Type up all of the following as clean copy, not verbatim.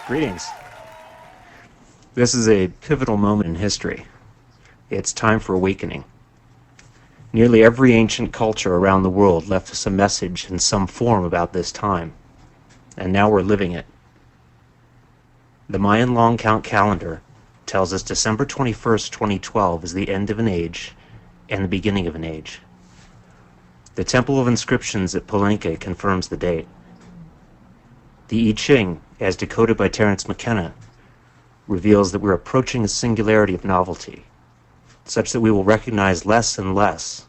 Greetings. This is a pivotal moment in history. It's time for awakening. Nearly every ancient culture around the world left us a message in some form about this time, and now we're living it. The Mayan long count calendar tells us December 21st, 2012 is the end of an age and the beginning of an age. The Temple of Inscriptions at Palenque confirms the date. The I Ching, as decoded by Terence McKenna, reveals that we're approaching a singularity of novelty, such that we will recognize less and less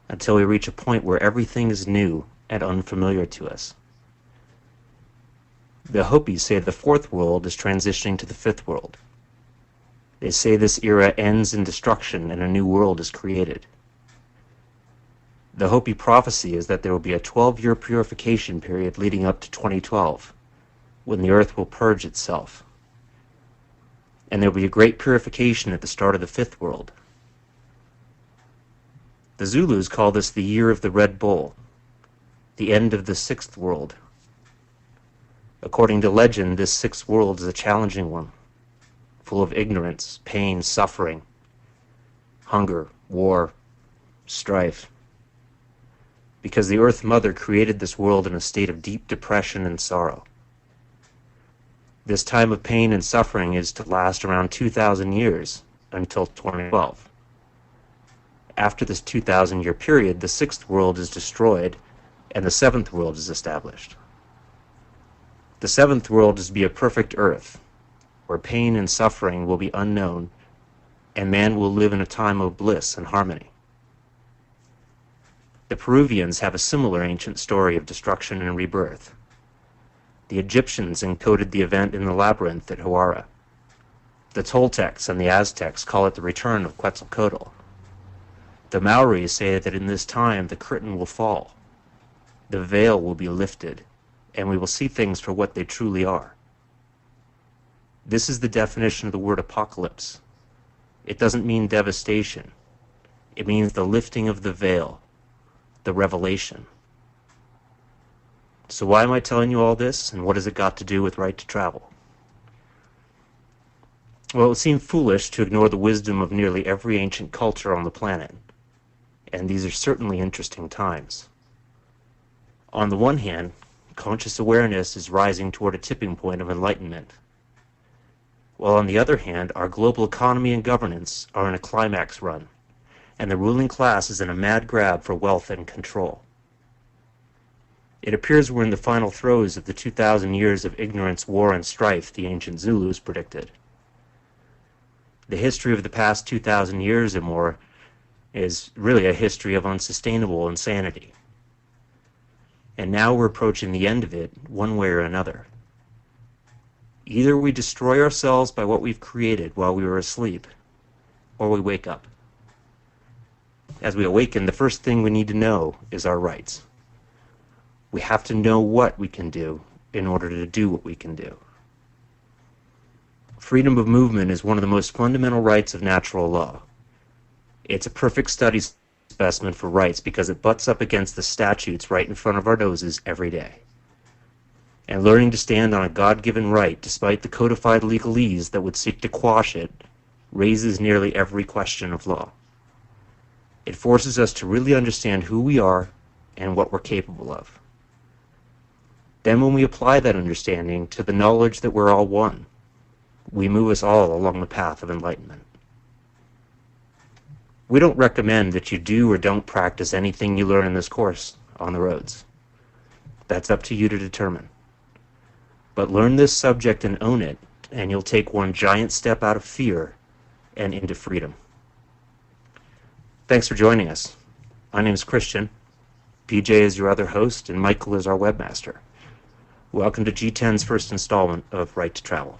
until we reach a point where everything is new and unfamiliar to us. The Hopis say the fourth world is transitioning to the fifth world. They say this era ends in destruction and a new world is created. The Hopi prophecy is that there will be a 12-year purification period leading up to 2012, when the earth will purge itself. And there will be a great purification at the start of the fifth world. The Zulus call this the year of the Red Bull, the end of the sixth world. According to legend, this sixth world is a challenging one, full of ignorance, pain, suffering, hunger, war, strife. Because the Earth Mother created this world in a state of deep depression and sorrow. This time of pain and suffering is to last around 2,000 years, until 2012. After this 2,000-year period, the sixth world is destroyed, and the seventh world is established. The seventh world is to be a perfect Earth, where pain and suffering will be unknown, and man will live in a time of bliss and harmony. The Peruvians have a similar ancient story of destruction and rebirth. The Egyptians encoded the event in the labyrinth at Huara. The Toltecs and the Aztecs call it the return of Quetzalcoatl. The Maoris say that in this time the curtain will fall, the veil will be lifted, and we will see things for what they truly are. This is the definition of the word apocalypse. It doesn't mean devastation. It means the lifting of the veil, the revelation. So why am I telling you all this, and what has it got to do with right to travel? Well, it would seem foolish to ignore the wisdom of nearly every ancient culture on the planet, and these are certainly interesting times. On the one hand, conscious awareness is rising toward a tipping point of enlightenment, while on the other hand, our global economy and governance are in a climax run, and the ruling class is in a mad grab for wealth and control. It appears we're in the final throes of the 2,000 years of ignorance, war, and strife the ancient Zulus predicted. The history of the past 2,000 years or more is really a history of unsustainable insanity. And now we're approaching the end of it, one way or another. Either we destroy ourselves by what we've created while we were asleep, or we wake up. As we awaken, the first thing we need to know is our rights. We have to know what we can do in order to do what we can do. Freedom of movement is one of the most fundamental rights of natural law. It's a perfect study specimen for rights because it butts up against the statutes right in front of our noses every day. And learning to stand on a God-given right, despite the codified legalese that would seek to quash it, raises nearly every question of law. It forces us to really understand who we are and what we're capable of. Then when we apply that understanding to the knowledge that we're all one, we move us all along the path of enlightenment. We don't recommend that you do or don't practice anything you learn in this course on the roads. That's up to you to determine. But learn this subject and own it, and you'll take one giant step out of fear and into freedom. Thanks for joining us. My name is Christian. PJ is your other host, and Michael is our webmaster. Welcome to GTEN's first installment of Right to Travel.